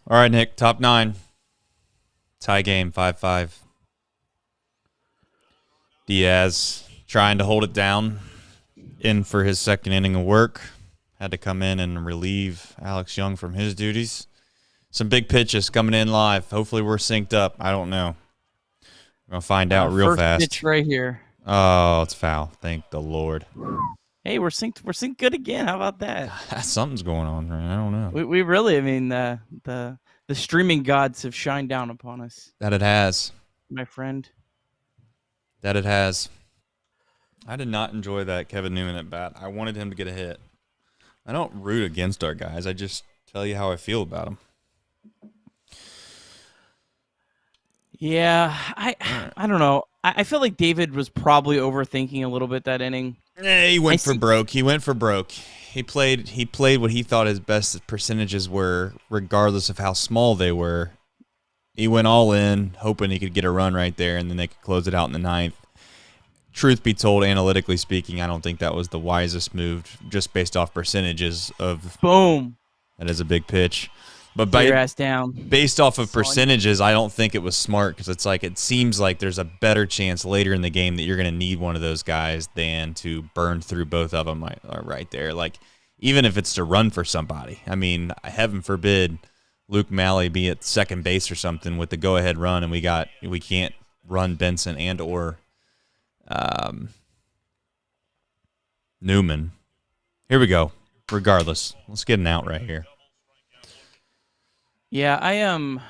All right, Nick, top 9. Tie game, 5-5. Diaz trying to hold it down. In for his second inning of work. Had to come in and relieve Alex Young from his duties. Some big pitches coming in live. Hopefully we're synced up. I don't know. We're going to find out real fast. First pitch right here. Oh, it's foul. Thank the Lord. Hey, we're synced. We're synced good again. How about that? Something's going on, right? I don't know. We really, I mean, the streaming gods have shined down upon us. That it has. My friend. That it has. I did not enjoy that Kevin Newman at bat. I wanted him to get a hit. I don't root against our guys. I just tell you how I feel about them. Yeah, I don't know. I feel like David was probably overthinking a little bit that inning. Yeah, he went for broke. He went for broke. He played what he thought his best percentages were, regardless of how small they were. He went all in, hoping he could get a run right there, and then they could close it out in the 9th. Truth be told, analytically speaking, I don't think that was the wisest move, just based off percentages of. Boom. That is a big pitch. But your ass down. Based off of percentages, I don't think it was smart because it's like it seems like there's a better chance later in the game that you're going to need one of those guys than to burn through both of them right there. Like, even if it's to run for somebody. I mean, heaven forbid Luke Malley be at second base or something with the go-ahead run, and we can't run Benson and or Newman. Here we go. Regardless, let's get an out right here. Yeah, I am.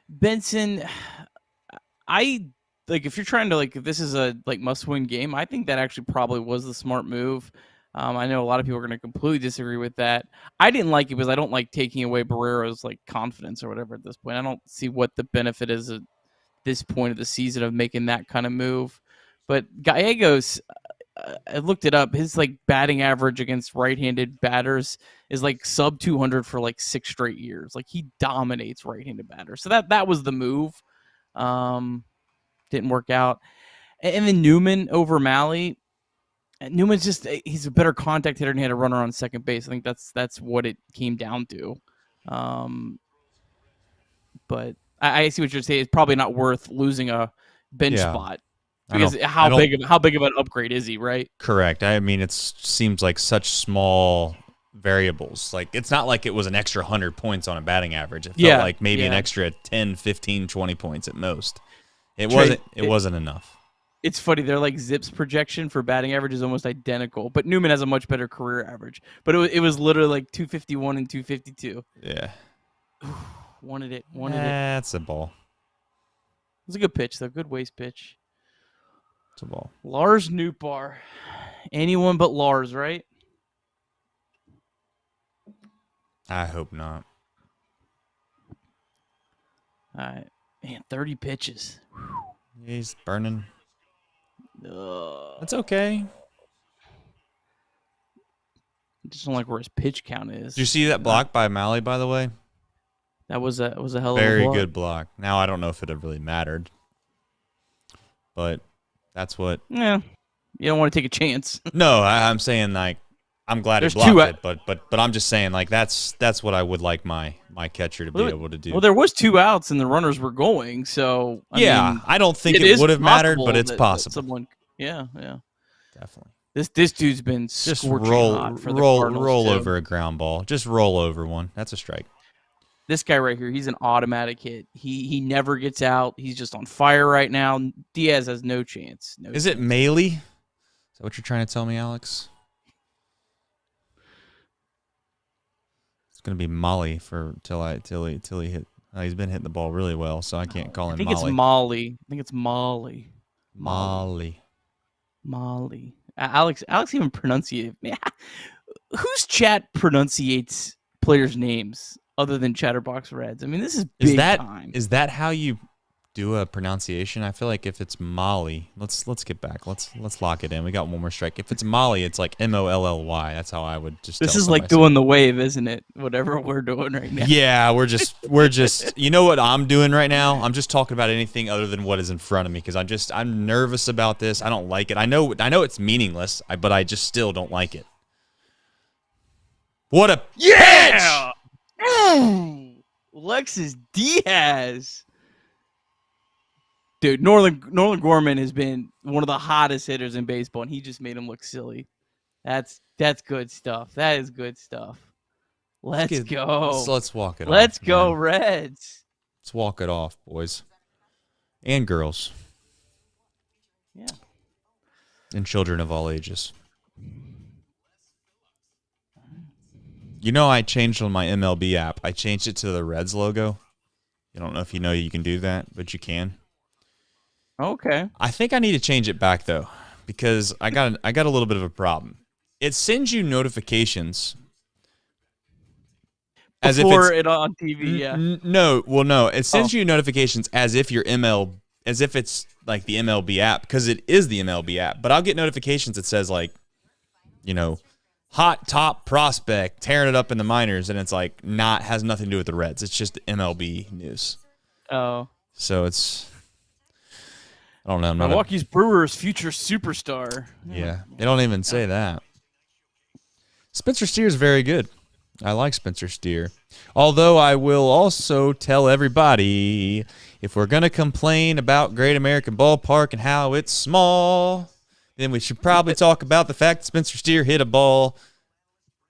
Benson, I like if you're trying to if this is a must-win game. I think that actually probably was the smart move. I know a lot of people are going to completely disagree with that. I didn't like it because I don't like taking away Barrero's confidence or whatever at this point. I don't see what the benefit is at this point of the season of making that kind of move. But Gallegos, I looked it up. His batting average against right-handed batters is sub 200 for 6 straight years. He dominates right-handed batters. So that was the move. Didn't work out. And then Newman over Malley. Newman's he's a better contact hitter and he had a runner on second base. I think that's what it came down to. But I see what you're saying. It's probably not worth losing a bench spot. Because how big of an upgrade is he, right? Correct. I mean, it seems like such small variables. It's not like it was an extra 100 points on a batting average. It felt like maybe an extra 10, 15, 20 points at most. It wasn't enough. It's funny. Their Zips projection for batting average is almost identical, but Newman has a much better career average. But it was literally 251 and 252. Yeah. Wanted it. That's a ball. It was a good pitch, though. Good waste pitch. It's a ball. Lars Nootbaar. Anyone but Lars, right? I hope not. All right. Man, 30 pitches. He's burning. That's okay. I just don't like where his pitch count is. Did you see that block by Malley, by the way? That was a hell of a block. Very good block. Now, I don't know if it had really mattered. But that's what... Yeah. You don't want to take a chance. No, I'm saying, I'm glad he blocked it. But I'm just saying, that's what I would like my catcher to be able to do. Well, there was 2 outs and the runners were going, so... I mean, I don't think it would have mattered, but it's possible. Someone, yeah. Definitely. This dude's been just scorching hot for the Cardinals, roll over a ground ball. Just roll over one. That's a strike. This guy right here, he's an automatic hit. He never gets out. He's just on fire right now. Diaz has no chance. Is it Maley? Is that what you're trying to tell me, Alex? It's gonna be Molly till he hit. He's been hitting the ball really well, so I can't call him Molly. I think it's Molly. Molly. Alex even pronunciated. Whose chat pronunciates players' names other than Chatterbox Reds? I mean, this is big time. Is that how you do a pronunciation? I feel like if it's Molly, let's get back. Let's lock it in. We got one more strike. If it's Molly, it's Molly. That's how I would just. This is doing the wave, isn't it? Whatever we're doing right now. Yeah, we're just. You know what I'm doing right now? I'm just talking about anything other than what is in front of me because I'm nervous about this. I don't like it. I know it's meaningless, but I just still don't like it. What a pitch! Alexis Diaz. Dude, Nolan Gorman has been one of the hottest hitters in baseball, and he just made him look silly. That's good stuff. That is good stuff. Let's go. Let's walk it off. Let's go, man. Reds. Let's walk it off, boys. And girls. Yeah. And children of all ages. You know, I changed on my MLB app. I changed it to the Reds logo. I don't know if you know you can do that, but you can. Okay. I think I need to change it back though, because I got a little bit of a problem. It sends you notifications as Before if it on TV. Yeah. No. It sends you notifications as if as if it's like the MLB app, because it is the MLB app. But I'll get notifications that says like, you know, hot top prospect tearing it up in the minors, and it's like has nothing to do with the Reds. It's just MLB news. Oh. So it's, I don't know. Milwaukee's Brewers future superstar. Yeah, they don't even say that. Spencer Steer is very good. I like Spencer Steer. Although I will also tell everybody, if we're going to complain about Great American Ballpark and how it's small, then we should probably talk about the fact that Spencer Steer hit a ball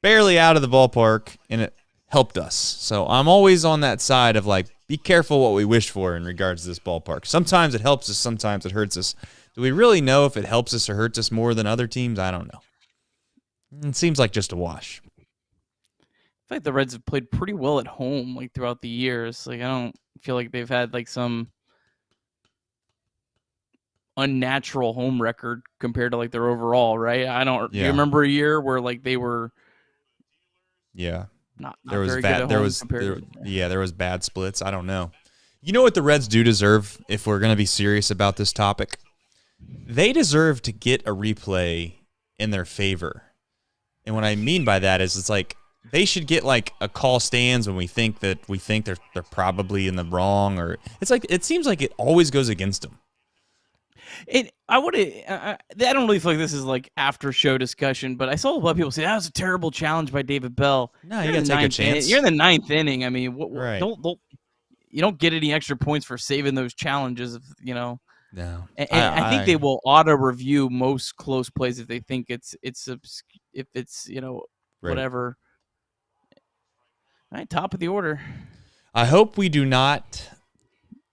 barely out of the ballpark, and it helped us. So I'm always on that side of like, be careful what we wish for in regards to this ballpark. Sometimes it helps us, sometimes it hurts us. Do we really know if it helps us or hurts us more than other teams? I don't know. It seems like just a wash. I feel like the Reds have played pretty well at home, like throughout the years. Like I don't feel like they've had like some unnatural home record compared to like their overall, right? I don't. Yeah. Do you remember a year where like they were? Yeah. Not there was very bad. good at There home was compared to, there was bad splits. I don't know. You know what the Reds do deserve, if we're going to be serious about this topic? They deserve to get a replay in their favor. And what I mean by that is, it's like they should get like a call stands when we think they're probably in the wrong, or it's like it seems like it always goes against them. I don't really feel like this is like after show discussion, but I saw a lot of people say that was a terrible challenge by David Bell. No, you got to take a chance. You're in the ninth inning. I mean, right. You don't get any extra points for saving those challenges, you know. No, and I think they will auto review most close plays if they think it's you know, right. whatever. All right, top of the order. I hope we do not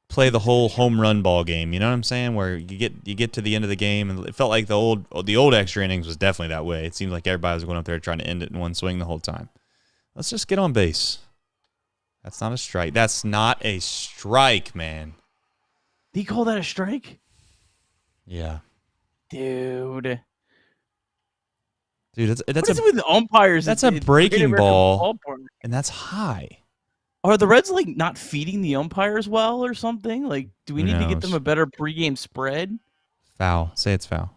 play the whole home run ball game. You know what I'm saying? Where you get to the end of the game, and it felt like the old extra innings was definitely that way. It seemed like everybody was going up there trying to end it in one swing the whole time. Let's just get on base. That's not a strike. That's not a strike, man. Did he call that a strike? Yeah. Dude, that's what is it with the umpires? That's a breaking ball, and that's high. Are the Reds like not feeding the umpires well or something? Like, do we need to get them a better pregame spread? Foul. Say it's foul.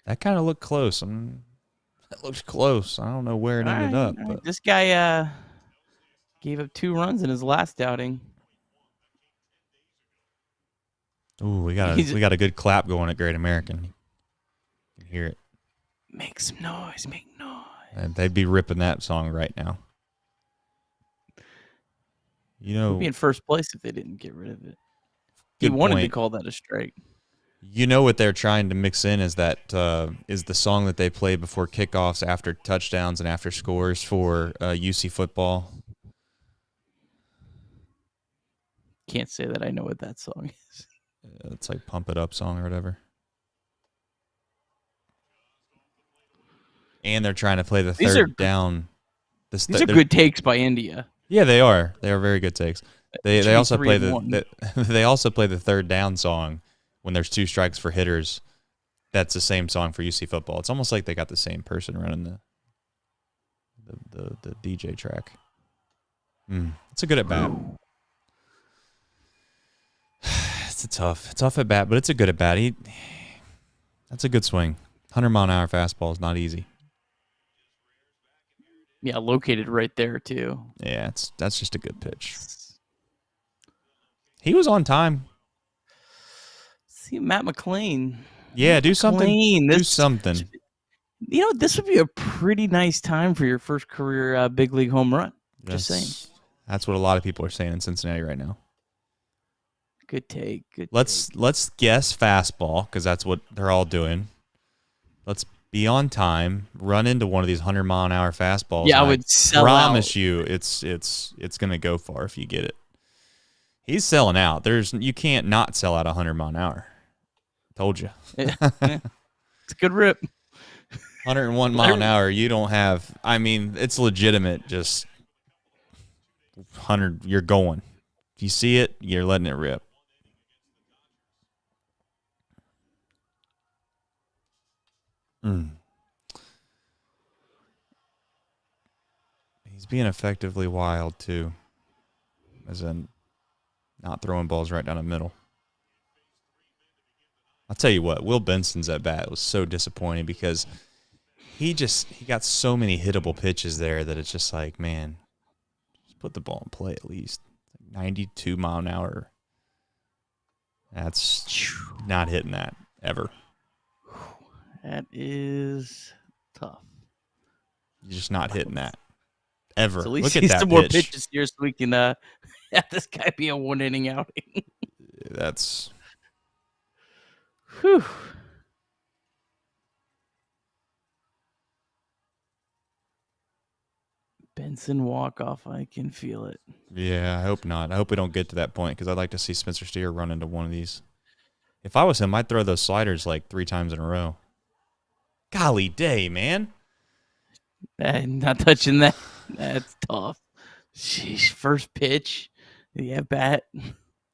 That kind of looked close. That looked close. I don't know where it ended up. But this guy gave up 2 runs in his last outing. Ooh, we got a good clap going at Great American. You can hear it. Make some noise. Make noise. And they'd be ripping that song right now. You know, we'd be in first place if they didn't get rid of it. He wanted to call that a strike. You know what they're trying to mix in is that is the song that they play before kickoffs, after touchdowns, and after scores for UC football. Can't say that I know what that song is. It's like Pump It Up song or whatever. And they're trying to play the third down. These are good takes by India. Yeah, they are. They are very good takes. They also play they also play the third down song when there's 2 strikes for hitters. That's the same song for UC football. It's almost like they got the same person running the DJ track. It's a good at bat. It's a tough at bat, but it's a good at bat. That's a good swing. 100-mile-an-hour fastball is not easy. Yeah, located right there too. Yeah, that's just a good pitch. He was on time. See Matt McLean. Yeah, do something. Do something. You know, this would be a pretty nice time for your first career big league home run. Just saying. That's what a lot of people are saying in Cincinnati right now. Good take. Let's guess fastball because that's what they're all doing. Let's be on time. Run into one of these 100-mile-an-hour fastballs. Yeah, I would sell promise out. you, it's gonna go far if you get it. He's selling out. You can't not sell out 100 mile an hour. Told you. Yeah. It's a good rip. 101 mile an hour. You don't have. I mean, it's legitimate. Just 100. You're going. If you see it, you're letting it rip. He's being effectively wild too, as in not throwing balls right down the middle. I'll tell you what, Will Benson's at bat was so disappointing because he got so many hittable pitches there that it's just like, man, just put the ball in play at least. 92 mile an hour. That's not hitting that ever. That is tough. You're just not hitting that ever. So at least Look at he's that some more pitch. pitches here so we can have this guy be a 1-inning outing. That's. Whew. Benson walk-off. I can feel it. Yeah, I hope not. I hope we don't get to that point because I'd like to see Spencer Steer run into one of these. If I was him, I'd throw those sliders like 3 times in a row. Golly day, man. Not touching that. That's tough. Sheesh. First pitch. Yeah, bat.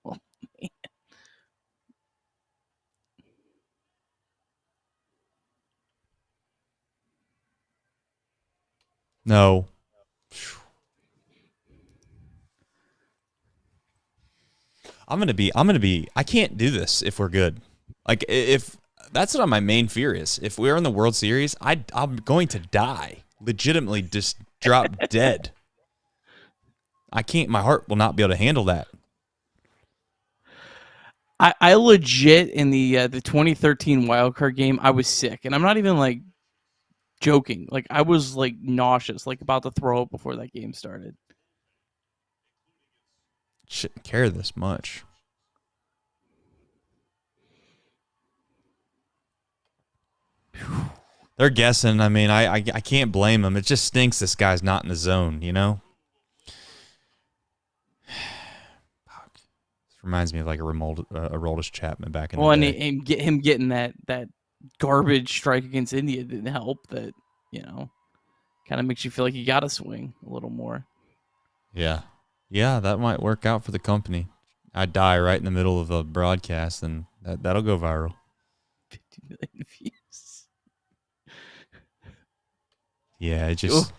Oh, man. No. I'm gonna be. I can't do this if we're good. Like if that's what my main fear is. If we're in the World Series, I'm going to die. Legitimately, just drop dead. I can't. My heart will not be able to handle that. I legit in the 2013 wildcard game, I was sick, and I'm not even like joking. Like I was like nauseous, like about to throw up before that game started. Shouldn't care this much. They're guessing. I mean, I can't blame them. It just stinks this guy's not in the zone, you know? This reminds me of like a Aroldis Chapman back in the day. And him getting that garbage strike against India didn't help. That, kind of makes you feel like you got to swing a little more. Yeah. Yeah, that might work out for the company. I'd die right in the middle of a broadcast, and that'll go viral. 50 million views. Yeah, it just...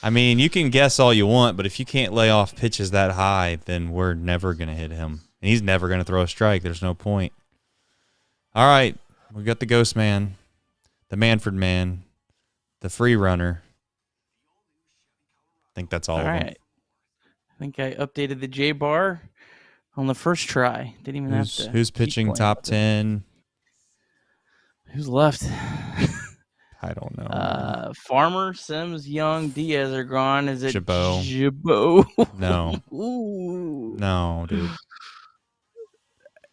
I mean, you can guess all you want, but if you can't lay off pitches that high, then we're never going to hit him. And he's never going to throw a strike. There's no point. All right, we got the Ghost Man, the Manfred Man, the Free Runner. I think that's all of them. Right. I think I updated the J bar on the first try. Didn't even have to. Who's pitching top 10? Who's left? I don't know. Farmer, Sims, Young, Diaz are gone. Is it Jabot? No. Ooh. No, dude.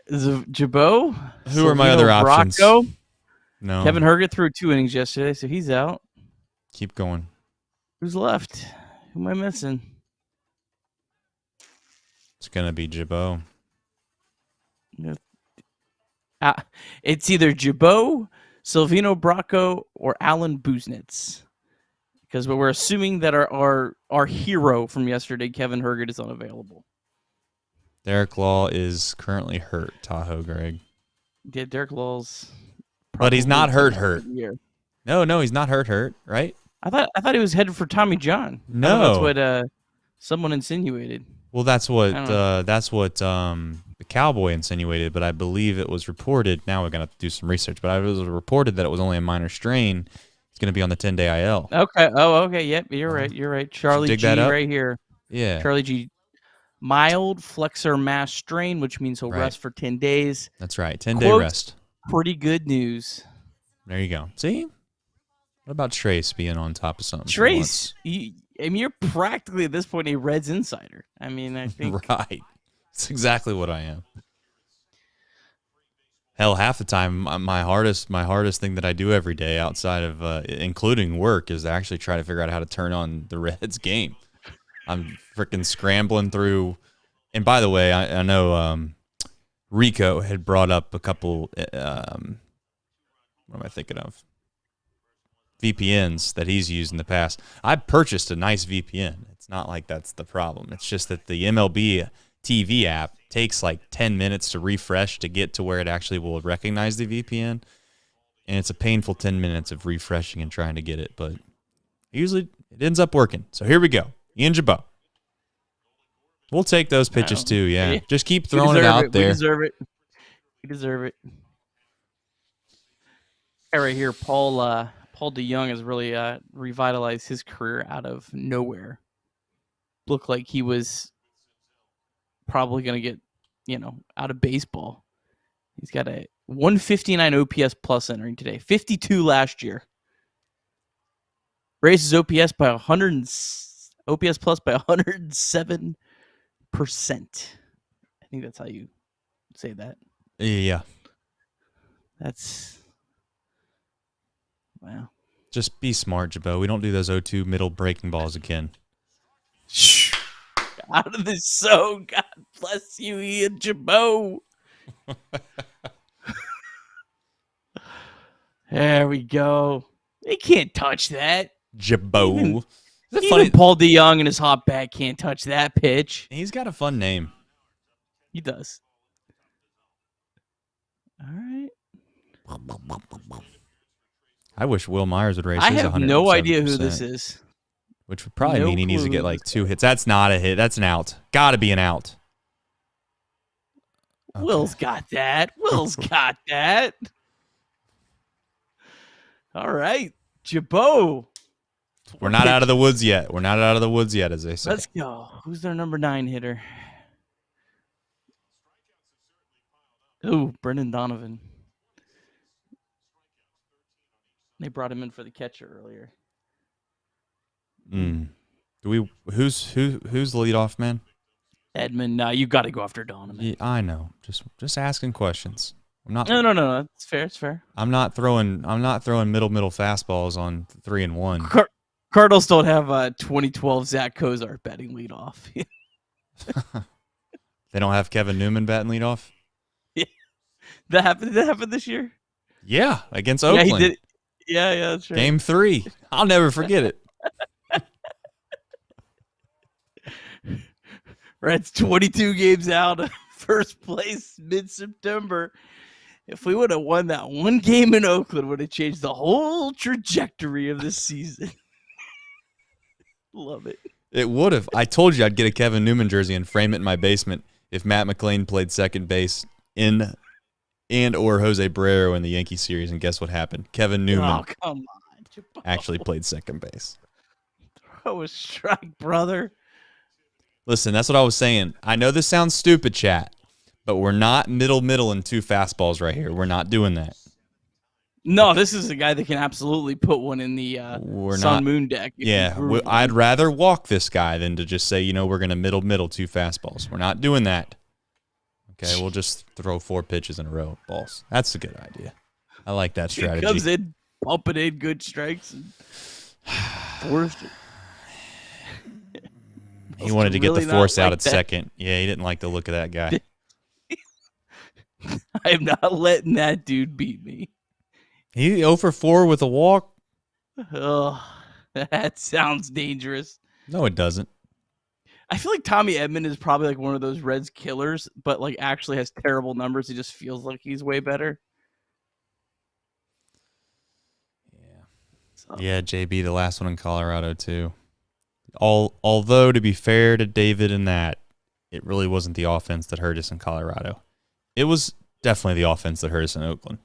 Is it Jabot? Who are my other options? Bracco? No. Kevin Herget threw 2 innings yesterday, so he's out. Keep going. Who's left? Who am I missing? It's going to be Jabot. It's either Jabot, Silvino Bracco, or Alan Buznitz. Because we're assuming that our hero from yesterday, Kevin Herget, is unavailable. Derek Law is currently hurt, Tahoe, Greg. Yeah, Derek Law's... But he's not hurt. No, he's not hurt, right? I thought he was headed for Tommy John. No. That's what someone insinuated. Well, that's what the Cowboy insinuated, but I believe it was reported. Now we're gonna have to do some research, but it was reported that it was only a minor strain. He's gonna be on the 10-day IL. Okay. Oh, okay. Yep. You're right. Charlie G. Right here. Yeah. Charlie G. Mild flexor mass strain, which means he'll rest for 10 days. That's right. 10-day rest. Pretty good news. There you go. See? What about Trace being on top of something? Trace, you're practically at this point a Reds insider. I mean, I think Right. That's exactly what I am. Hell, half the time, my hardest thing that I do every day outside of including work is to actually try to figure out how to turn on the Reds game. I'm freaking scrambling through. And by the way, I know Rico had brought up a couple, what am I thinking of? VPNs that he's used in the past. I purchased a nice VPN. It's not like that's the problem. It's just that the MLB TV app takes like 10 minutes to refresh to get to where it actually will recognize the VPN. And it's a painful 10 minutes of refreshing and trying to get it. But usually it ends up working. So here we go. Ian Jabot. We'll take those pitches too, yeah. Just keep throwing it out there. We deserve it. We deserve it. Right here, Paul DeYoung has really revitalized his career out of nowhere. Looked like he was probably going to get, out of baseball. He's got a 159 OPS plus entering today, 52 last year. Raises OPS by 100 OPS plus by 107%. I think that's how you say that. Yeah. That's wow. Just be smart, Jabot. We don't do those 0-2 middle breaking balls again. Out of this zone. God bless you, Ian Jabot. There we go. They can't touch that. Jabot. Even Paul DeYoung and his hot bat can't touch that pitch. He's got a fun name. He does. All right. I wish Will Myers would raise I his 107%. have no idea who this is. Which would probably mean he needs to get like 2 hits. That's not a hit. That's an out. Got to be an out. Okay. Will's got that. Will's got that. All right. Jabot. We're not out of the woods yet. We're not out of the woods yet, as they say. Let's go. Who's their number 9 hitter? Ooh, Brendan Donovan. They brought him in for the catcher earlier. Who's the leadoff man? Edmund. No, you got to go after Donovan. Yeah, I know. Just asking questions. I'm not. No. It's fair. It's fair. I'm not throwing middle fastballs on 3-1. Cardinals don't have 2012 Zach Kozar batting leadoff. They don't have Kevin Newman batting leadoff. Yeah, that happened. Did that happen this year? Yeah, against Oakland. Yeah, he did. Yeah, that's right. Game 3. I'll never forget it. Reds 22 games out of first place mid-September. If we would have won that one game in Oakland, would have changed the whole trajectory of this season. Love it. It would have. I told you I'd get a Kevin Newman jersey and frame it in my basement if Matt McLain played second base and or Jose Barrero in the Yankee series, and guess what happened? Kevin Newman actually played second base. Throw a strike, brother. Listen, that's what I was saying. I know this sounds stupid, chat, but we're not middle and 2 fastballs right here. We're not doing that. No, this is a guy that can absolutely put one in the Moon deck. Yeah, I'd rather walk this guy than to just say, we're going to middle 2 fastballs. We're not doing that. Okay, we'll just throw 4 pitches in a row of balls. That's a good idea. I like that strategy. He comes in, pumping in good strikes. And forced it. He wanted to get the force out at second. Yeah, he didn't like the look of that guy. I am not letting that dude beat me. He 0 for 4 with a walk. Oh, that sounds dangerous. No, it doesn't. I feel like Tommy Edman is probably like one of those Reds killers, but like actually has terrible numbers. He just feels like he's way better. Yeah. So. Yeah, JB, the last one in Colorado too. Although, to be fair to David in that, it really wasn't the offense that hurt us in Colorado. It was definitely the offense that hurt us in Oakland.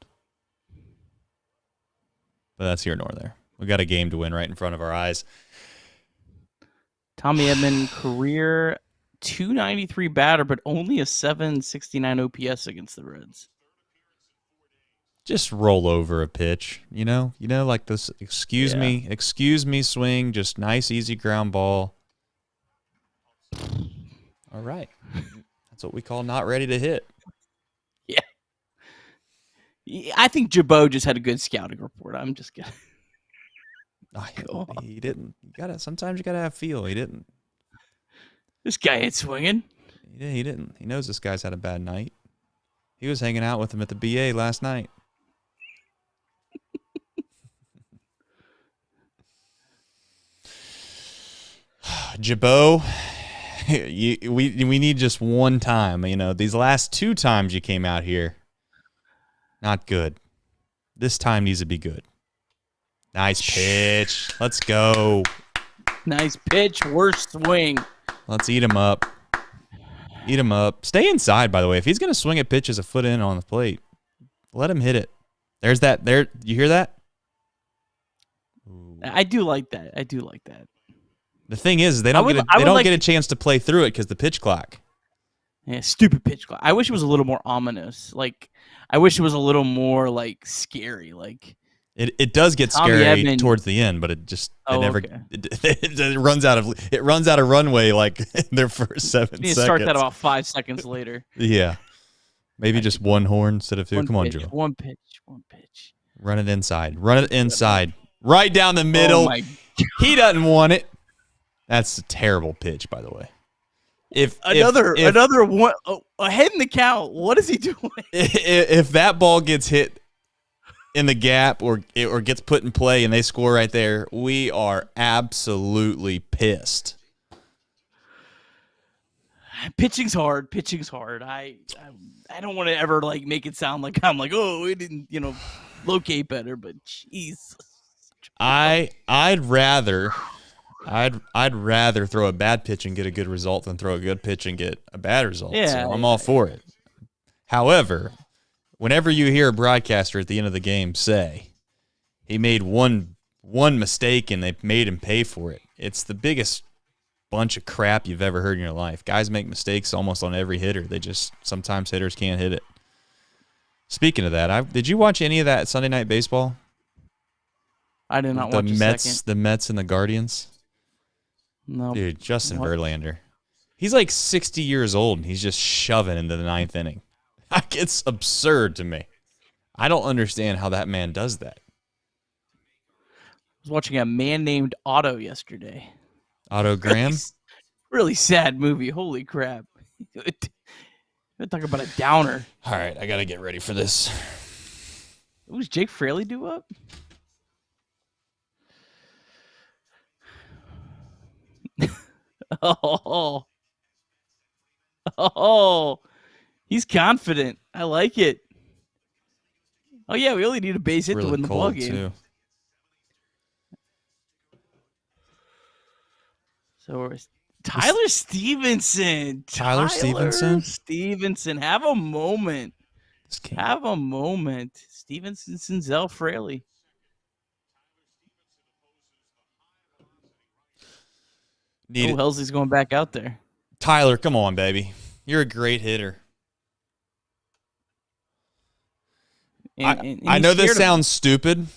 But that's here nor there. We got a game to win right in front of our eyes. Tommy Edman, career 293 batter, but only a 769 OPS against the Reds. just roll over a pitch, like this excuse Yeah. me swing, just nice easy ground ball. All right. That's what we call not ready to hit. Yeah. I think Jabot just had a good scouting report. I'm just kidding. He didn't. Sometimes you gotta have feel. He didn't. This guy ain't swinging. He didn't. He knows this guy's had a bad night. He was hanging out with him at the BA last night. Jabot, we need just one time. These last 2 times you came out here, not good. This time needs to be good. Nice pitch. Let's go. Nice pitch. Worst swing. Let's eat him up. Eat him up. Stay inside, by the way. If he's going to swing at pitches a foot in on the plate, let him hit it. There's that. There. You hear that? I do like that. The thing is, they don't get a chance to play through it because the pitch clock. Yeah, stupid pitch clock. I wish it was a little more ominous. Like, I wish it was a little more like scary. Like, it does get scary towards the end, but it runs out of runway like in their first 7 seconds. You start that about 5 seconds later. Yeah, maybe just one horn instead of 2. Come on, Joe. One pitch. Run it inside. Right down the middle. He doesn't want it. That's a terrible pitch, by the way. Another one ahead in the count. What is he doing? If that ball gets hit in the gap or gets put in play and they score right there, we are absolutely pissed. Pitching's hard. I don't want to ever like make it sound like I'm like, oh, we didn't, locate better, but jeez. I'd rather throw a bad pitch and get a good result than throw a good pitch and get a bad result. Yeah, so I'm all for it. However, whenever you hear a broadcaster at the end of the game say he made one mistake and they made him pay for it, it's the biggest bunch of crap you've ever heard in your life. Guys make mistakes almost on every hitter. Sometimes hitters can't hit it. Speaking of that, did you watch any of that Sunday Night Baseball? I did not watch The Mets and the Guardians. No, dude, Justin Verlander. He's like 60 years old and he's just shoving into the 9th inning. It's absurd to me. I don't understand how that man does that. I was watching A Man Named Otto yesterday. Otto Graham? Really sad movie. Holy crap. Talk about a downer. All right, I got to get ready for this. What was Jake Fraley do up? Oh, he's confident. I like it. Oh yeah, we only need a base hit to win the ball game. Too. So Tyler Stevenson. Tyler Stevenson. Have a moment. Stevenson, Senzel, Fraley. Helsley's going back out there. Tyler, come on, baby. You're a great hitter. I know this sounds stupid.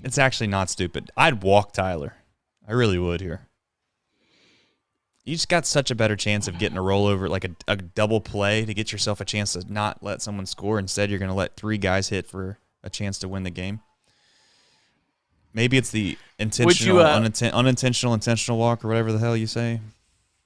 It's actually not stupid. I'd walk Tyler. I really would here. You just got such a better chance of getting a rollover, like a double play, to get yourself a chance to not let someone score. Instead, you're going to let 3 guys hit for a chance to win the game. Maybe it's the intentional, unintentional, intentional walk, or whatever the hell you say.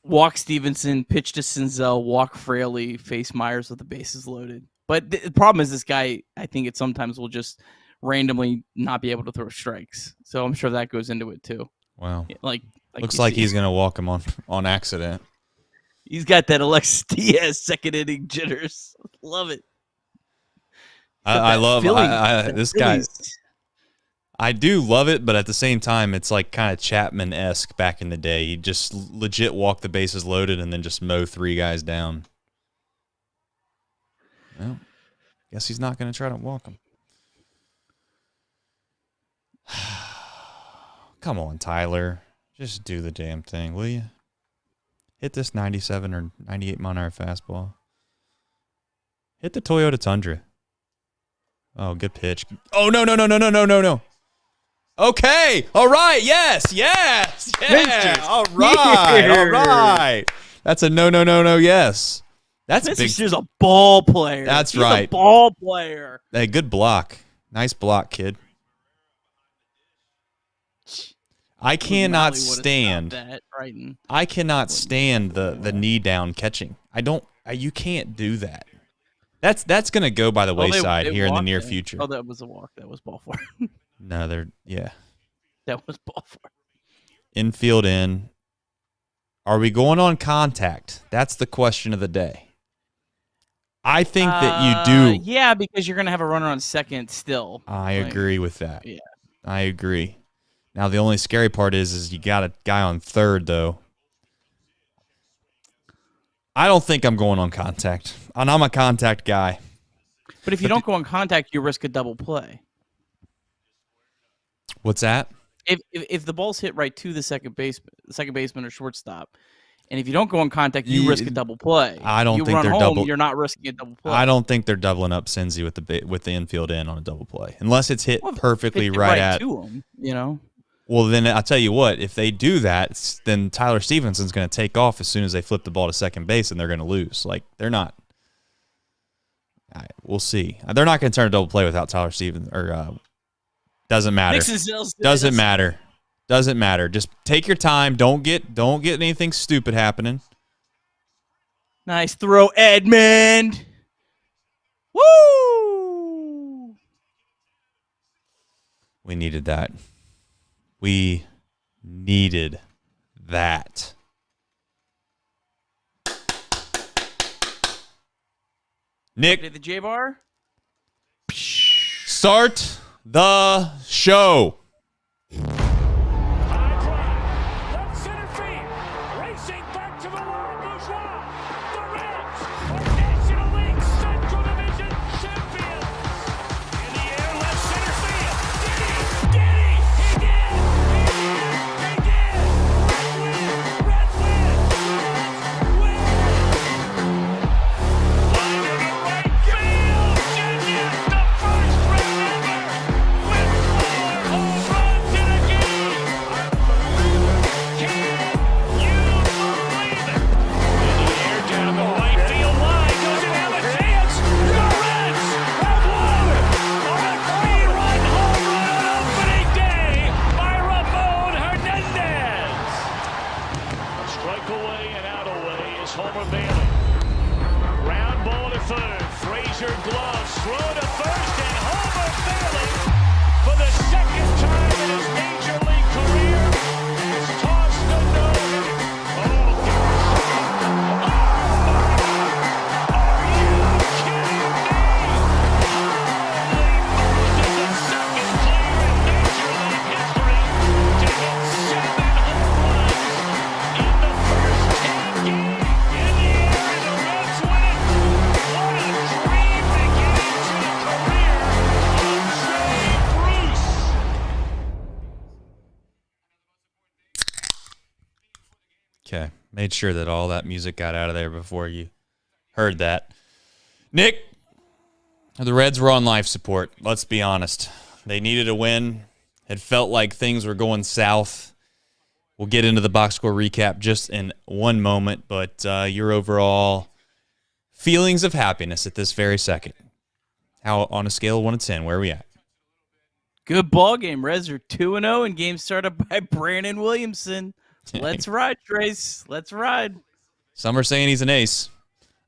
Walk Stevenson, pitch to Senzel, walk Fraley, face Myers with the bases loaded. But the problem is this guy, I think it sometimes will just randomly not be able to throw strikes. So I'm sure that goes into it too. Wow. Looks like he's going to walk him on accident. He's got that Alexis Diaz second inning jitters. Love it. I love this guy. I do love it, but at the same time, it's like kind of Chapman-esque back in the day. He just legit walk the bases loaded and then just mow 3 guys down. Well, guess he's not going to try to walk them. Come on, Tyler. Just do the damn thing, will you? Hit this 97 or 98 mile-an-hour fastball. Hit the Toyota Tundra. Oh, good pitch. Oh, no. Okay. All right. Yes. Yeah. All right. That's a no. Yes. That's This big. is just a ball player. That's He's right. A ball player. Hey, good block. Nice block, kid. I cannot stand. I cannot stand the knee down catching. You can't do that. That's gonna go by the wayside here in the near future. Oh, that was a walk. That was ball four. No, That was ball four. Infield in. Are we going on contact? That's the question of the day. I think that you do. Yeah, because you're gonna have a runner on second still. I agree with that. Yeah, I agree. Now the only scary part is you got a guy on third though. I don't think I'm going on contact. And I'm a contact guy. But if you don't go on contact, you risk a double play. What's that? If the ball's hit right to the second baseman or shortstop, and if you don't go on contact, you risk a double play. I don't think they're double. You're not risking a double play. I don't think they're doubling up Cincy with the infield in on a double play, unless it's hit perfectly right at to him. You know. Well, then I'll tell you what. If they do that, then Tyler Stephenson's going to take off as soon as they flip the ball to second base, and they're going to lose. Like they're not. We'll see. They're not going to turn a double play without Tyler Stephens. Doesn't matter. Doesn't matter. Doesn't matter. Just take your time. Don't get anything stupid happening. Nice throw, Edmund. Woo! We needed that. We needed that. Nick, did the J-Bar? Start the show. Okay. Made sure that all that music got out of there before you heard that. Nick, the Reds were on life support. Let's be honest. They needed a win. It felt like things were going south. We'll get into the box score recap just in one moment, but your overall feelings of happiness at this very second. How, on a scale of 1 to 10, where are we at? Good ball game. Reds are 2-0 and game started by Brandon Williamson. Let's ride, Trace. Let's ride. Some are saying he's an ace.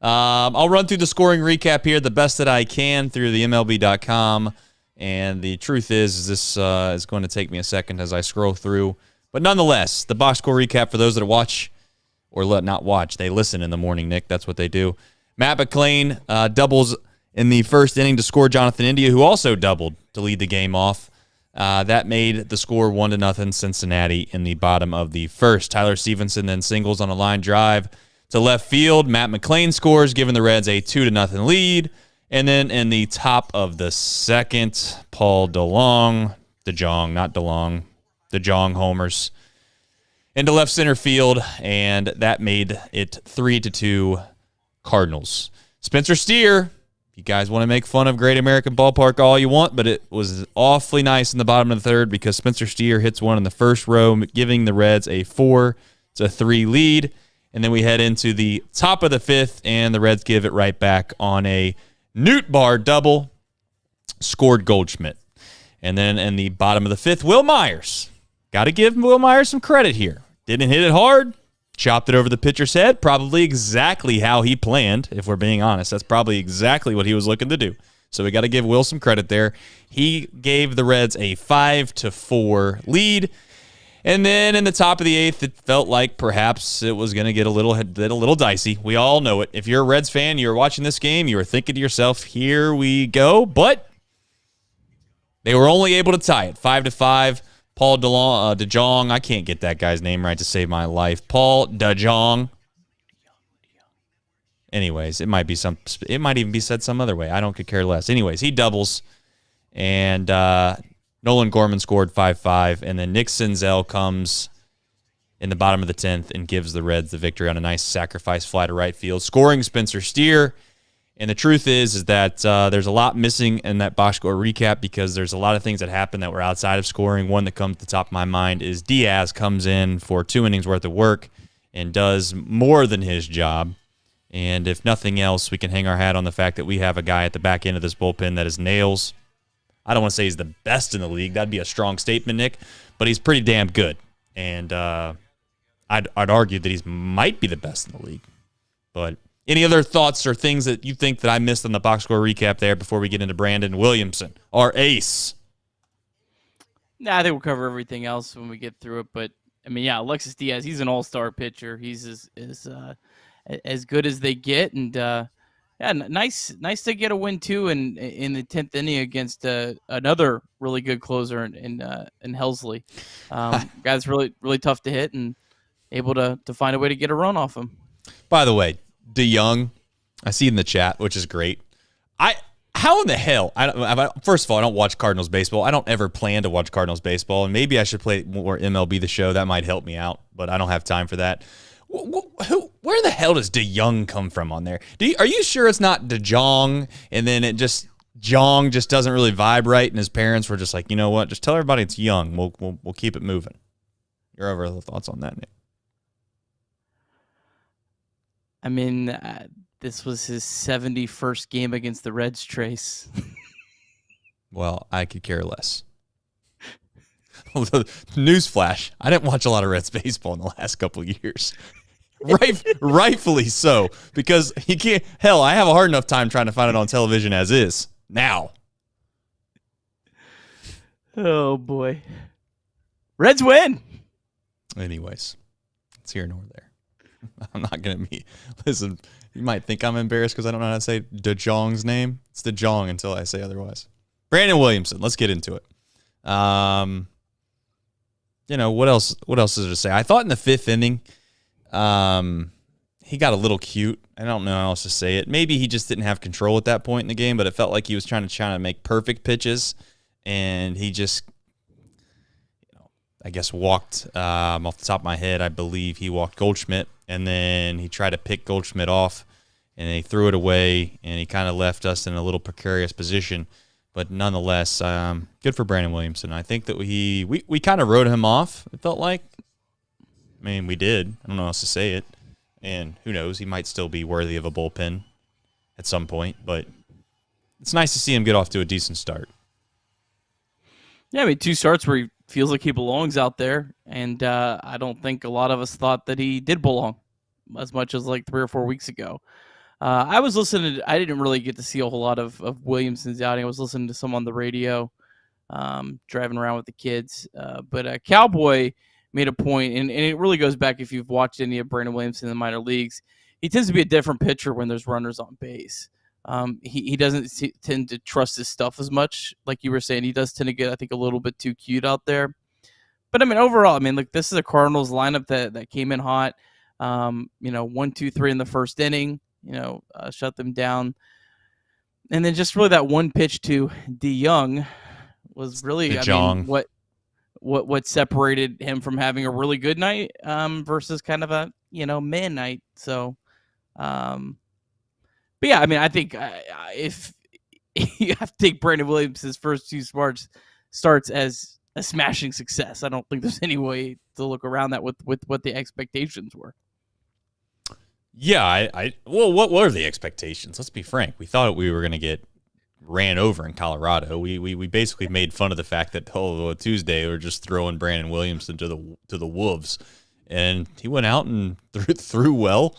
I'll run through the scoring recap here the best that I can through the MLB.com. And the truth is this is going to take me a second as I scroll through. But nonetheless, the box score recap for those that watch or not watch. They listen in the morning, Nick. That's what they do. Matt McClain doubles in the first inning to score Jonathan India, who also doubled to lead the game off. That made the score 1-0 Cincinnati in the bottom of the first. Tyler Stevenson then singles on a line drive to left field. Matt McClain scores, giving the Reds a 2-0 lead. And then in the top of the second, Paul DeJong homers into left center field, and that made it 3-2 Cardinals. Spencer Steer You guys want to make fun of Great American Ballpark all you want, but it was awfully nice in the bottom of the third because Spencer Steer hits one in the first row, giving the Reds a 4-3 lead. And then we head into the top of the fifth, and the Reds give it right back on a Newt Bar double, scored Goldschmidt. And then in the bottom of the fifth, Will Myers. Got to give Will Myers some credit here. Didn't hit it hard. Chopped it over the pitcher's head, probably exactly how he planned, if we're being honest. That's probably exactly what he was looking to do. So we got to give Will some credit there. He gave the Reds a 5-4 lead. And then in the top of the eighth, it felt like perhaps it was going to get a little dicey. We all know it. If you're a Reds fan, you're watching this game, you were thinking to yourself, here we go. But they were only able to tie it 5-5. Paul DeJong, I can't get that guy's name right to save my life. Paul DeJong. Anyways, it might even be said some other way. I could care less. Anyways, he doubles, and Nolan Gorman scored 5-5, and then Nick Senzel comes in the bottom of the 10th and gives the Reds the victory on a nice sacrifice fly to right field, scoring Spencer Steer. And the truth is that there's a lot missing in that box score recap because there's a lot of things that happened that were outside of scoring. One that comes to the top of my mind is Diaz comes in for 2 innings worth of work and does more than his job. And if nothing else, we can hang our hat on the fact that we have a guy at the back end of this bullpen that is nails. I don't want to say he's the best in the league. That'd be a strong statement, Nick, but he's pretty damn good. And I'd argue that he might be the best in the league. But any other thoughts or things that you think that I missed on the box score recap there before we get into Brandon Williamson, our ace? Nah, I think we'll cover everything else when we get through it. But, I mean, yeah, Alexis Diaz, he's an all-star pitcher. He's as good as they get. And, yeah, nice to get a win, too, in the 10th inning against another really good closer in Helsley. Guy's really, really tough to hit and able to find a way to get a run off him. By the way, DeYoung, I see in the chat, which is great. How in the hell? First of all, I don't watch Cardinals baseball. I don't ever plan to watch Cardinals baseball, and maybe I should play more MLB The Show. That might help me out, but I don't have time for that. Where the hell does DeYoung come from on there? Are you sure it's not DeJong, and then Jong just doesn't really vibe right, and his parents were just like, you know what? Just tell everybody it's Young. We'll keep it moving. Your overall thoughts on that, Nick? I mean, this was his 71st game against the Reds, Trace. Well, I could care less. Newsflash, I didn't watch a lot of Reds baseball in the last couple of years. Rightfully so, because you can't. Hell, I have a hard enough time trying to find it on television as is now. Oh, boy. Reds win. Anyways, it's here nor there. I'm not going to be. Listen, you might think I'm embarrassed because I don't know how to say DeJong's name. It's DeJong until I say otherwise. Brandon Williamson, let's get into it. What else is there to say? I thought in the 5th inning, he got a little cute. I don't know how else to say it. Maybe he just didn't have control at that point in the game, but it felt like he was trying to make perfect pitches, and he just, I guess, walked off the top of my head. I believe he walked Goldschmidt, and then he tried to pick Goldschmidt off, and he threw it away, and he kind of left us in a little precarious position. But nonetheless, good for Brandon Williamson. I think that we kind of wrote him off, it felt like. I mean, we did. I don't know how else to say it. And who knows, he might still be worthy of a bullpen at some point. But it's nice to see him get off to a decent start. Yeah, I mean, 2 starts where he feels like he belongs out there. And I don't think a lot of us thought that he did belong as much as like 3 or 4 weeks ago. I was listening I didn't really get to see a whole lot of Williamson's outing. I was listening to some on the radio, driving around with the kids. But Cowboy made a point, and it really goes back if you've watched any of Brandon Williamson in the minor leagues. He tends to be a different pitcher when there's runners on base. He doesn't tend to trust his stuff as much. Like you were saying, he does tend to get, I think, a little bit too cute out there. But, I mean, overall, look, this is a Cardinals lineup that came in hot. 1, 2, 3 in the first inning. Shut them down. And then just really that one pitch to DeYoung was really what separated him from having a really good night versus kind of a, meh night. So, but But yeah, I mean, I think if you have to take Brandon Williams' first two starts as a smashing success, I don't think there's any way to look around that with what the expectations were. Yeah, well, what were the expectations? Let's be frank. We thought we were going to get ran over in Colorado. We basically made fun of the fact that Tuesday we're just throwing Brandon Williams into the wolves, and he went out and threw well.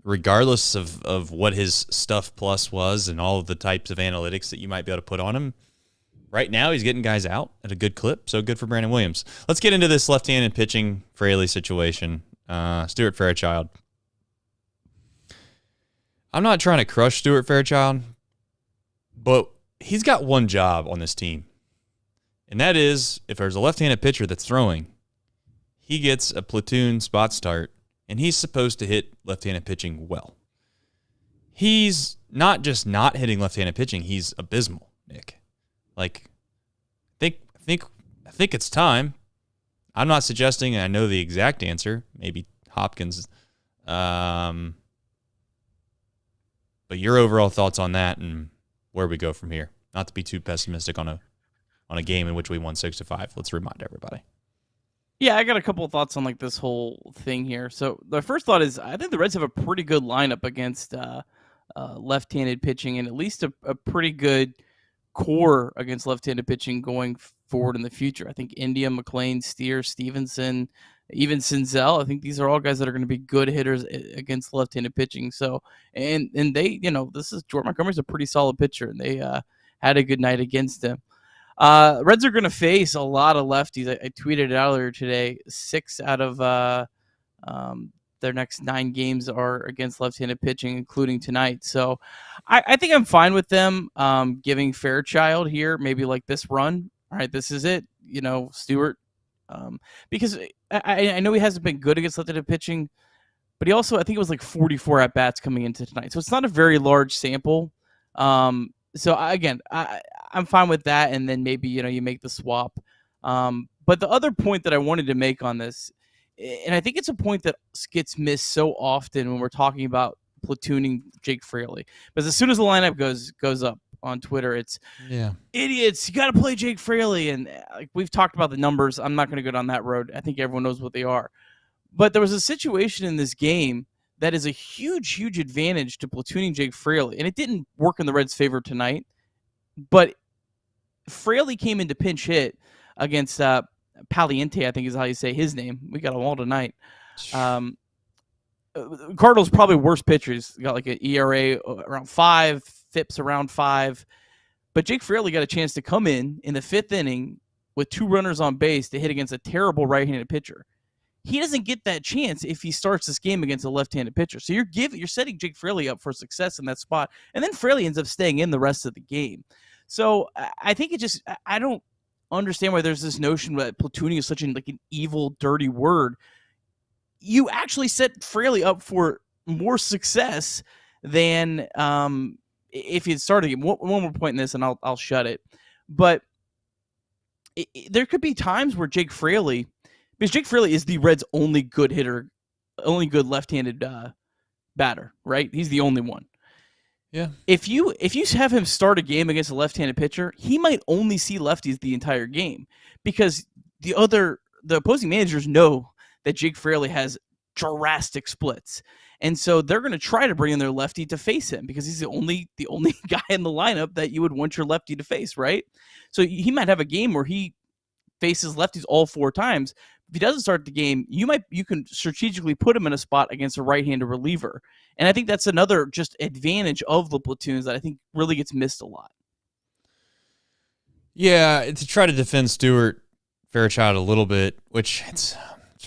Regardless of what his stuff plus was and all of the types of analytics that you might be able to put on him, right now he's getting guys out at a good clip. So good for Brandon Williams. Let's get into this left-handed pitching Fraley situation. Stuart Fairchild. I'm not trying to crush Stuart Fairchild, but he's got one job on this team. And that is, if there's a left-handed pitcher that's throwing, he gets a platoon spot start, and he's supposed to hit left-handed pitching well. He's not just not hitting left-handed pitching, he's abysmal, Nick. Like, I think it's time. I'm not suggesting I know the exact answer. Maybe Hopkins. But your overall thoughts on that and where we go from here. Not to be too pessimistic on a game in which we won 6-5. Let's remind everybody. Yeah, I got a couple of thoughts on like this whole thing here. So the first thought is I think the Reds have a pretty good lineup against left-handed pitching, and at least a pretty good core against left-handed pitching going forward in the future. I think India, McLean, Steer, Stevenson, even Senzel, I think these are all guys that are going to be good hitters against left-handed pitching. So, and they, Jordan Montgomery's a pretty solid pitcher, and they had a good night against him. Reds are going to face a lot of lefties. I tweeted it earlier today. 6 out of their next 9 games are against left-handed pitching, including tonight. So I think I'm fine with them giving Fairchild here, maybe like this run. All right, this is it, Stewart. Because I know he hasn't been good against left-handed pitching, but he also, I think it was like 44 at-bats coming into tonight. So it's not a very large sample. So I'm fine with that, and then maybe, you make the swap. But the other point that I wanted to make on this, and I think it's a point that gets missed so often when we're talking about platooning Jake Fraley, because as soon as the lineup goes up on Twitter, it's idiots, you got to play Jake Fraley, and like we've talked about the numbers. I'm not going to go down that road. I think everyone knows what they are. But there was a situation in this game that is a huge, huge advantage to platooning Jake Fraley, and it didn't work in the Reds' favor tonight. But Fraley came into pinch hit against Paliente, I think is how you say his name. We got them all tonight. Cardinals probably worst pitchers. Got like an ERA around 5, FIPS around 5. But Jake Fraley got a chance to come in the 5th inning with 2 runners on base to hit against a terrible right-handed pitcher. He doesn't get that chance if he starts this game against a left-handed pitcher. So you're setting Jake Fraley up for success in that spot, and then Fraley ends up staying in the rest of the game. So I think I don't understand why there's this notion that platooning is such an evil, dirty word. You actually set Fraley up for more success than if he had started him. One more point in this, and I'll shut it. But there could be times where Jake Fraley, because Jake Fraley is the Reds' only good hitter, only good left-handed batter, right? He's the only one. Yeah. If you have him start a game against a left-handed pitcher, he might only see lefties the entire game, because the opposing managers know that Jake Fraley has drastic splits. And so they're going to try to bring in their lefty to face him, because he's the only guy in the lineup that you would want your lefty to face, right? So he might have a game where he faces lefties all 4 times. If he doesn't start the game, you can strategically put him in a spot against a right-handed reliever. And I think that's another just advantage of the platoons that I think really gets missed a lot. Yeah, to try to defend Stuart Fairchild a little bit, which it's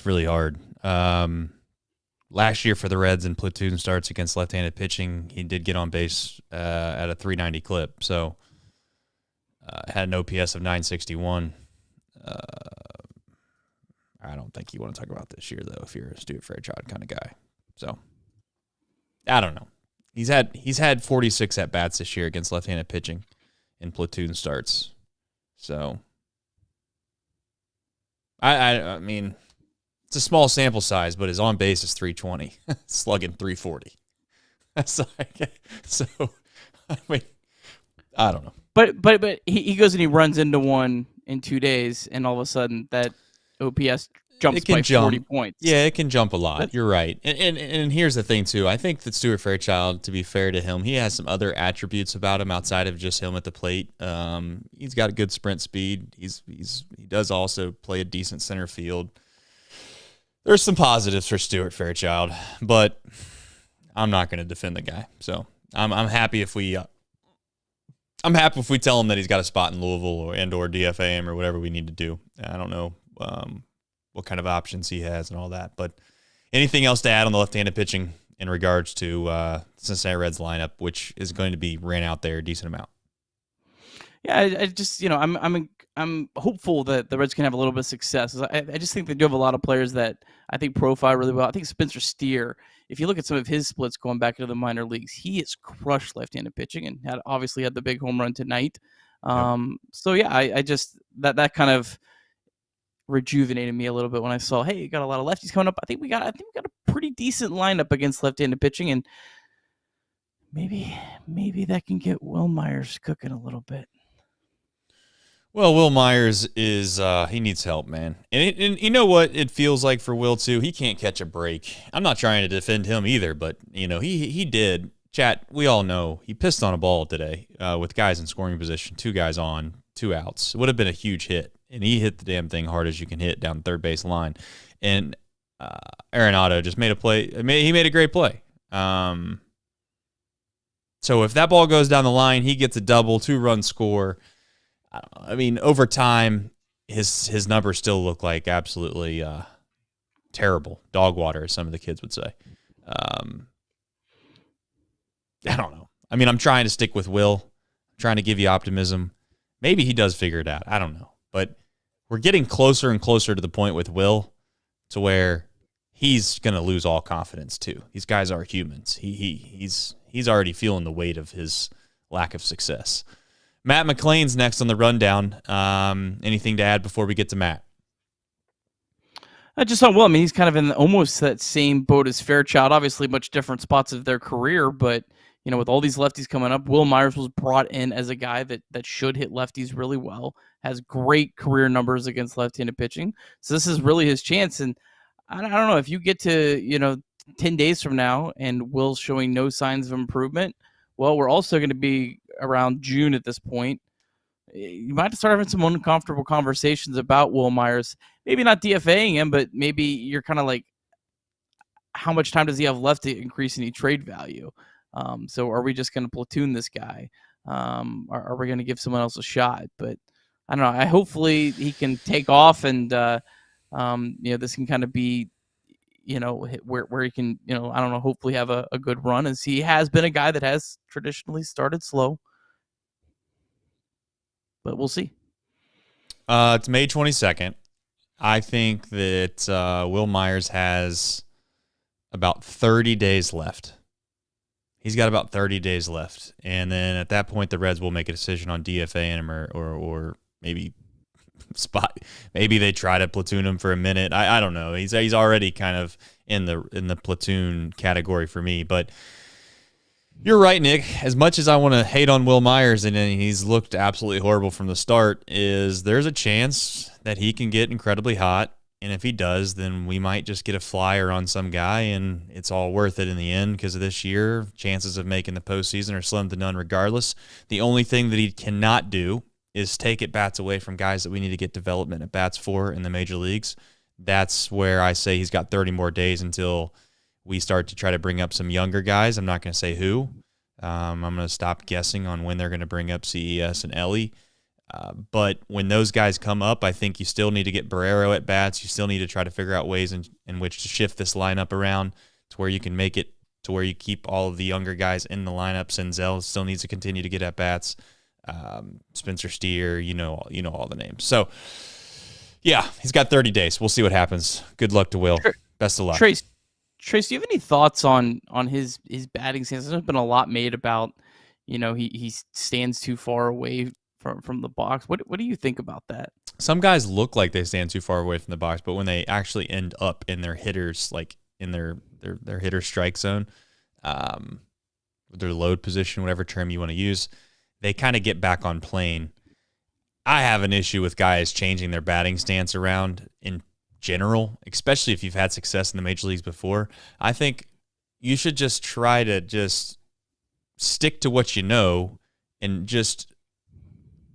really hard. Last year for the Reds in platoon starts against left-handed pitching, he did get on base at a 390 clip. So had an OPS of 961. I don't think you want to talk about this year, though, if you're a Stuart Fairchild kind of guy. So I don't know. He's had 46 at-bats this year against left-handed pitching in platoon starts. So I mean, it's a small sample size, but his on base is 320, slugging 340. So, I mean, I don't know. But he goes and he runs into one in 2 days, and all of a sudden that OPS jumps by 40 points. Yeah, it can jump a lot. You're right. And here's the thing, too. I think that Stuart Fairchild, to be fair to him, he has some other attributes about him outside of just him at the plate. He's got a good sprint speed. He does also play a decent center field. There's some positives for Stuart Fairchild, but I'm not going to defend the guy. So I'm happy if we tell him that he's got a spot in Louisville or DFA him or whatever we need to do. I don't know what kind of options he has and all that. But anything else to add on the left-handed pitching in regards to Cincinnati Reds lineup, which is going to be ran out there a decent amount? Yeah, I just I'm hopeful that the Reds can have a little bit of success. I just think they do have a lot of players that I think profile really well. I think Spencer Steer, if you look at some of his splits going back into the minor leagues, he has crushed left-handed pitching and obviously had the big home run tonight. Yep. So yeah, I just that kind of rejuvenated me a little bit when I saw, hey, you got a lot of lefties coming up. I think we got a pretty decent lineup against left-handed pitching, and maybe that can get Will Myers cooking a little bit. Well, Will Myers is he needs help, man. And you know what it feels like for Will, too? He can't catch a break. I'm not trying to defend him either, but, he did. Chat, we all know he pissed on a ball today with guys in scoring position, 2 guys on, 2 outs. It would have been a huge hit, and he hit the damn thing hard as you can hit down the third base line. And Arenado just made a play. He made a great play. So if that ball goes down the line, he gets a double, 2-run score. I mean, over time, his numbers still look like absolutely terrible. Dog water, as some of the kids would say. I don't know. I mean, I'm trying to stick with Will. I'm trying to give you optimism. Maybe he does figure it out. I don't know. But we're getting closer and closer to the point with Will to where he's going to lose all confidence, too. These guys are humans. He's already feeling the weight of his lack of success. Matt McLean's next on the rundown. Anything to add before we get to Matt? Just on Will, I mean, he's kind of in almost that same boat as Fairchild. Obviously, much different spots of their career, but with all these lefties coming up, Will Myers was brought in as a guy that should hit lefties really well. Has great career numbers against left-handed pitching, so this is really his chance. And I don't know if you get to 10 days from now and Will's showing no signs of improvement. Well, we're also going to be around June at this point. You might start having some uncomfortable conversations about Will Myers. Maybe not DFAing him, but maybe you're kind of like, how much time does he have left to increase any trade value? So are we just going to platoon this guy? Are we going to give someone else a shot? But I don't know. Hopefully he can take off and, this can kind of be, where he can, I don't know, hopefully have a good run, as he has been a guy that has traditionally started slow. But we'll see. It's May 22nd. I think that Will Myers has about 30 days left. He's got about 30 days left. And then at that point, the Reds will make a decision on DFAing him or maybe spot. Maybe they try to platoon him for a minute. I don't know. He's already kind of in the platoon category for me. But you're right, Nick. As much as I want to hate on Will Myers, and he's looked absolutely horrible from the start, there's a chance that he can get incredibly hot. And if he does, then we might just get a flyer on some guy, and it's all worth it in the end because of this year. Chances of making the postseason are slim to none regardless. The only thing that he cannot do is take at-bats away from guys that we need to get development at-bats for in the major leagues. That's where I say he's got 30 more days until we start to try to bring up some younger guys. I'm not going to say who. I'm going to stop guessing on when they're going to bring up CES and Ellie. But when those guys come up, I think you still need to get Barrero at bats. You still need to try to figure out ways in which to shift this lineup around to where you can make it to where you keep all of the younger guys in the lineup. Senzel still needs to continue to get at bats. Spencer Steer, all the names. So, yeah, he's got 30 days. We'll see what happens. Good luck to Will. Best of luck. Trace, do you have any thoughts on his batting stance? There's been a lot made about, he stands too far away from the box. What do you think about that? Some guys look like they stand too far away from the box, but when they actually end up in their hitters, like in their hitter strike zone, their load position, whatever term you want to use, they kind of get back on plane. I have an issue with guys changing their batting stance around in general, especially if you've had success in the major leagues before. I think you should just try to just stick to what you know and just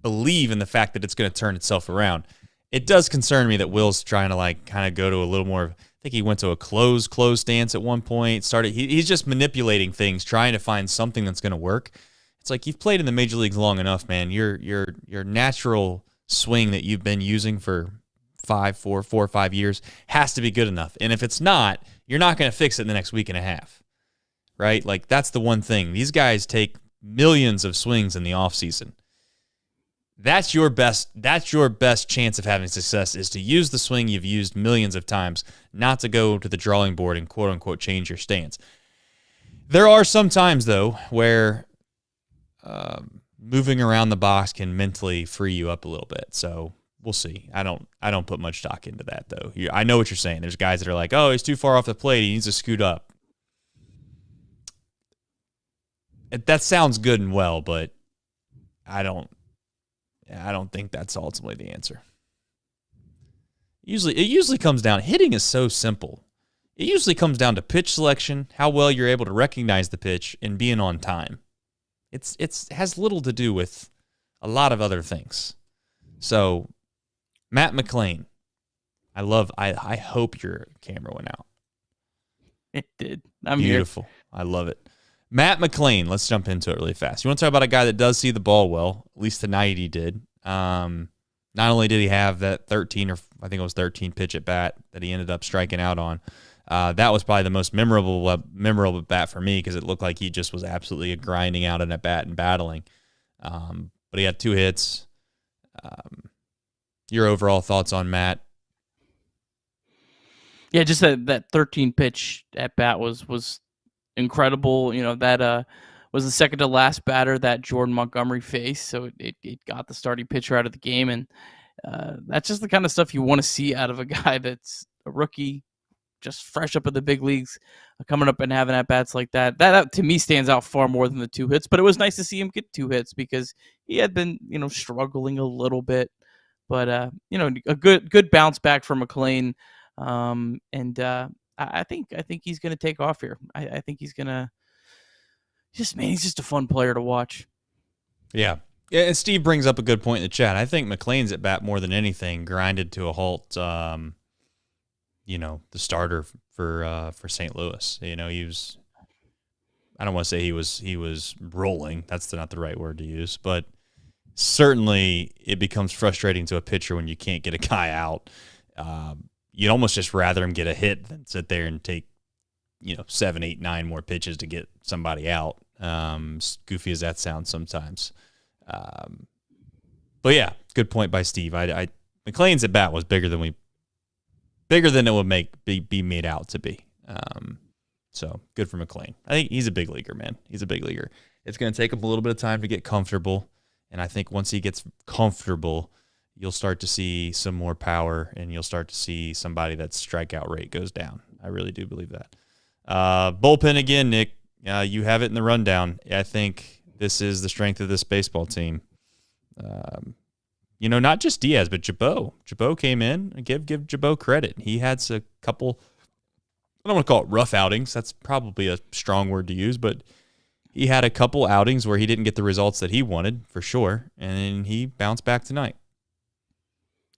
believe in the fact that it's going to turn itself around. It does concern me that Will's trying to like kind of go to a little more. I think he went to a close stance at one point. He's just manipulating things, trying to find something that's going to work. It's like you've played in the major leagues long enough, man. Your natural swing that you've been using for 4 or 5 years has to be good enough. And if it's not, you're not going to fix it in the next week and a half, right? Like that's the one thing. These guys take millions of swings in the offseason. That's your best chance of having success is to use the swing you've used millions of times, not to go to the drawing board and quote unquote change your stance. There are some times though where moving around the box can mentally free you up a little bit. So we'll see. I don't put much stock into that though. I know what you're saying. There's guys that are like, oh, he's too far off the plate. He needs to scoot up. That sounds good and well, but I don't think that's ultimately the answer. It usually comes down. Hitting is so simple. It usually comes down to pitch selection, how well you're able to recognize the pitch, and being on time. It has little to do with a lot of other things. So, Matt McLain, I hope your camera went out. It did. I'm beautiful. Here. I love it. Matt McLain, let's jump into it really fast. You want to talk about a guy that does see the ball well? At least tonight he did. Not only did he have that 13 pitch at bat that he ended up striking out on, that was probably the most memorable bat for me because it looked like he just was absolutely grinding out an at bat and battling. But he had 2 hits. Your overall thoughts on Matt? Yeah, just that 13 pitch at bat was incredible. You know, that was the second to last batter that Jordan Montgomery faced, so it got the starting pitcher out of the game, and that's just the kind of stuff you want to see out of a guy that's a rookie, just fresh up in the big leagues, coming up and having at-bats like that. That to me stands out far more than the 2 hits, but it was nice to see him get 2 hits because he had been, struggling a little bit, but a good bounce back from McLain, and I think he's going to take off here. I think he's going to he's just a fun player to watch. Yeah, and Steve brings up a good point in the chat. I think McLain's at bat more than anything grinded to a halt. The starter for St. Louis. He was. I don't want to say he was rolling. That's not the right word to use, but certainly it becomes frustrating to a pitcher when you can't get a guy out. You'd almost just rather him get a hit than sit there and take 7, 8, 9 more pitches to get somebody out. As goofy as that sounds sometimes. But yeah, good point by Steve. McLain's at bat was bigger than it would be made out to be. So good for McLain. I think he's a big leaguer, man. He's a big leaguer. It's going to take him a little bit of time to get comfortable, and I think once he gets comfortable, you'll start to see some more power, and you'll start to see somebody that's strikeout rate goes down. I really do believe that. Bullpen again, Nick. You have it in the rundown. I think this is the strength of this baseball team. Not just Diaz, but Jabot. Jabot came in and give Jabot credit. He had a couple, I don't want to call it rough outings. That's probably a strong word to use, but he had a couple outings where he didn't get the results that he wanted, for sure, and he bounced back tonight.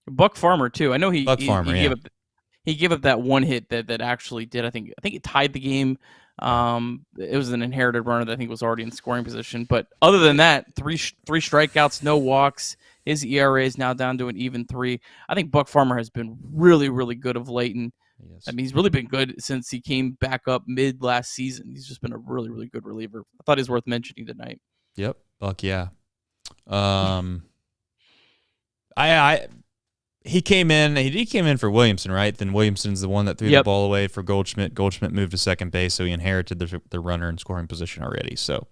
Buck Farmer, too. I know he gave up that 1 hit that actually did. I think it tied the game. It was an inherited runner that I think was already in scoring position. But other than that, three strikeouts, no walks. His ERA is now down to an even 3. I think Buck Farmer has been really, really good of late. And yes. I mean, he's really been good since he came back up mid last season. He's just been a really, really good reliever. I thought he was worth mentioning tonight. Yep. Buck, yeah. He came in for Williamson, right? Then Williamson's the one that threw the ball away for Goldschmidt. Goldschmidt moved to second base, so he inherited the runner in scoring position already. So,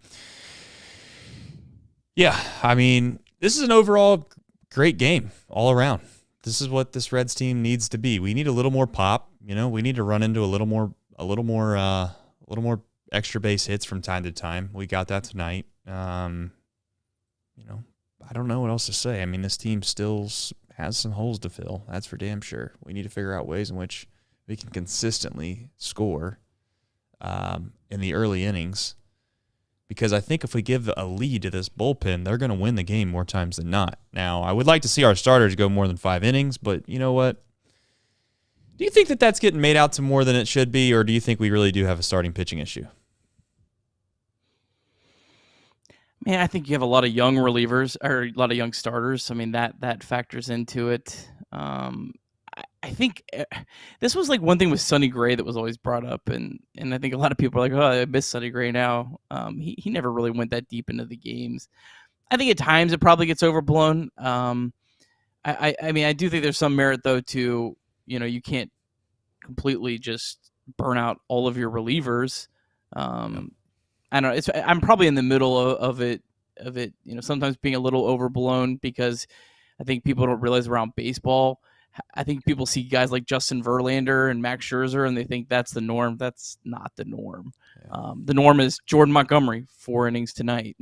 yeah, I mean, this is an overall great game all around. This is what this Reds team needs to be. We need a little more pop. We need to run into a little more extra base hits from time to time. We got that tonight. I don't know what else to say. I mean, this team still has some holes to fill. That's for damn sure. We need to figure out ways in which we can consistently score in the early innings, because I think if we give a lead to this bullpen, they're going to win the game more times than not. Now, I would like to see our starters go more than 5 innings, but you know what? Do you think that that's getting made out to more than it should be, or do you think we really do have a starting pitching issue? Man, I think you have a lot of young relievers or a lot of young starters. I mean, that factors into it. I think this was like one thing with Sonny Gray that was always brought up, and I think a lot of people are like, "Oh, I miss Sonny Gray now." He never really went that deep into the games. I think at times it probably gets overblown. I mean, I do think there's some merit though to, you can't completely just burn out all of your relievers. I don't know. I'm probably in the middle of it. Sometimes being a little overblown, because I think people don't realize around baseball. I think people see guys like Justin Verlander and Max Scherzer, and they think that's the norm. That's not the norm. Yeah. The norm is Jordan Montgomery, 4 innings tonight,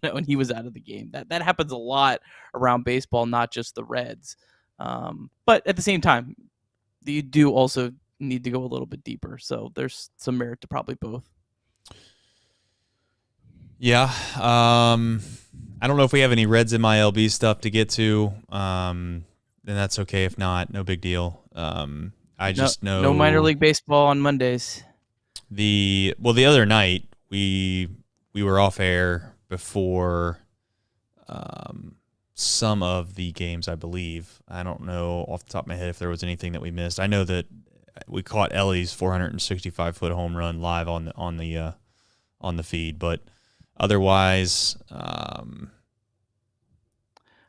and he was out of the game. That happens a lot around baseball, not just the Reds. But at the same time, you do also need to go a little bit deeper. So there's some merit to probably both. Yeah. I don't know if we have any Reds MLB stuff to get to. Then that's okay. If not, no big deal. I just know no minor league baseball on Mondays. The other night we were off air before some of the games, I believe. I don't know off the top of my head if there was anything that we missed. I know that we caught Ellie's 465-foot home run live on the feed, but otherwise,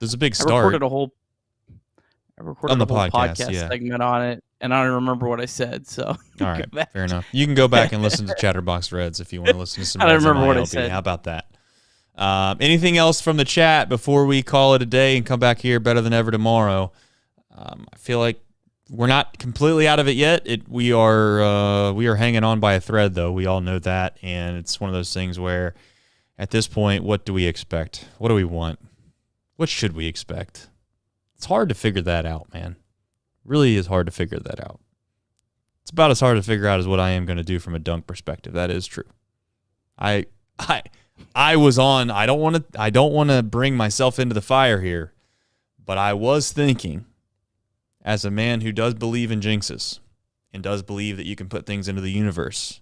there's a big start. I recorded a whole podcast segment on it, and I don't remember what I said. So, all right, fair enough. You can go back and listen to Chatterbox Reds if you want to listen to some. I don't remember what I said. How about that? Anything else from the chat before we call it a day and come back here better than ever tomorrow? I feel like we're not completely out of it yet. We are hanging on by a thread, though. We all know that, and it's one of those things where, at this point, what do we expect? What do we want? What should we expect? It's hard to figure that out, man. It really is hard to figure that out. It's about as hard to figure out as what I am going to do from a dunk perspective. That is true. I was on. I don't want to bring myself into the fire here, but I was thinking, as a man who does believe in jinxes and does believe that you can put things into the universe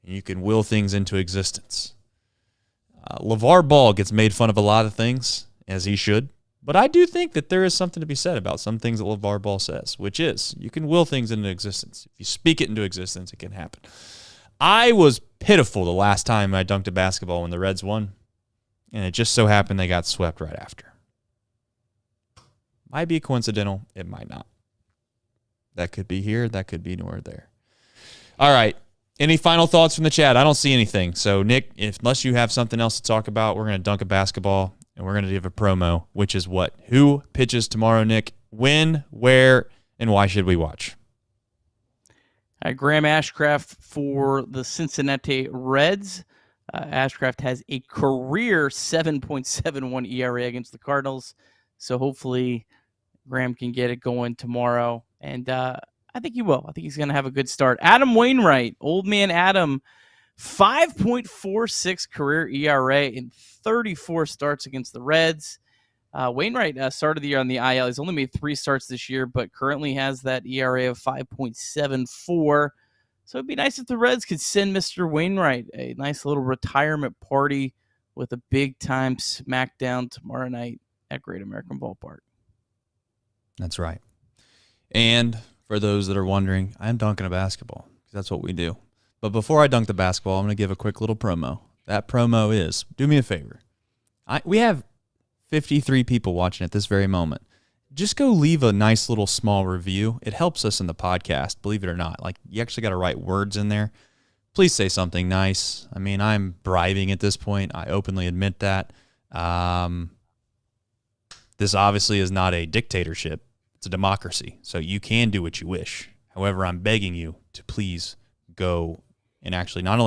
and you can will things into existence. LeVar Ball gets made fun of a lot of things, as he should, but I do think that there is something to be said about some things that LeVar Ball says, which is you can will things into existence. If you speak it into existence, it can happen. I was pitiful the last time I dunked a basketball when the Reds won, and it just so happened they got swept right after. Might be coincidental. It might not. That could be here. That could be nowhere there. All right. Any final thoughts from the chat? I don't see anything. So, Nick, unless you have something else to talk about, we're going to dunk a basketball, and we're going to give a promo, which is what? Who pitches tomorrow, Nick? When, where, and why should we watch? Graham Ashcraft for the Cincinnati Reds. Ashcraft has a career 7.71 ERA against the Cardinals, so hopefully Graham can get it going tomorrow, and I think he will. I think he's going to have a good start. Adam Wainwright, old man Adam, 5.46 career ERA in 34 starts against the Reds. Wainwright started the year on the IL. He's only made 3 starts this year, but currently has that ERA of 5.74. So it'd be nice if the Reds could send Mr. Wainwright a nice little retirement party with a big-time smackdown tomorrow night at Great American Ballpark. That's right. And for those that are wondering, I'm dunking a basketball because that's what we do. But before I dunk the basketball, I'm going to give a quick little promo. That promo is, do me a favor. We have 53 people watching at this very moment. Just go leave a nice little small review. It helps us in the podcast, believe it or not. Like, you actually got to write words in there. Please say something nice. I mean, I'm bribing at this point. I openly admit that. This obviously is not a dictatorship. It's a democracy. So you can do what you wish. However, I'm begging you to please go and actually not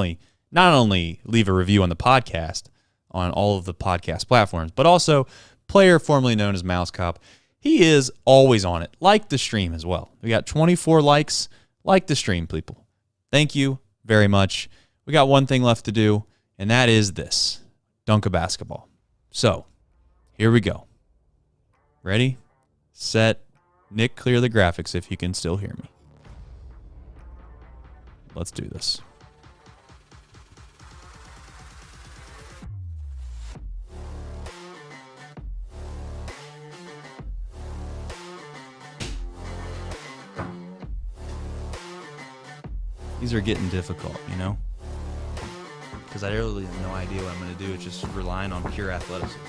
not only leave a review on the podcast on all of the podcast platforms, but also player formerly known as Mouse Cop. He is always on it. Like the stream as well. We got 24 likes. Like the stream, people. Thank you very much. We got one thing left to do, and that is this. Dunk a basketball. So, here we go. Ready, set, Nick, clear the graphics if you can still hear me. Let's do this. These are getting difficult, you know? Because I really have no idea what I'm going to do. It's just relying on pure athleticism.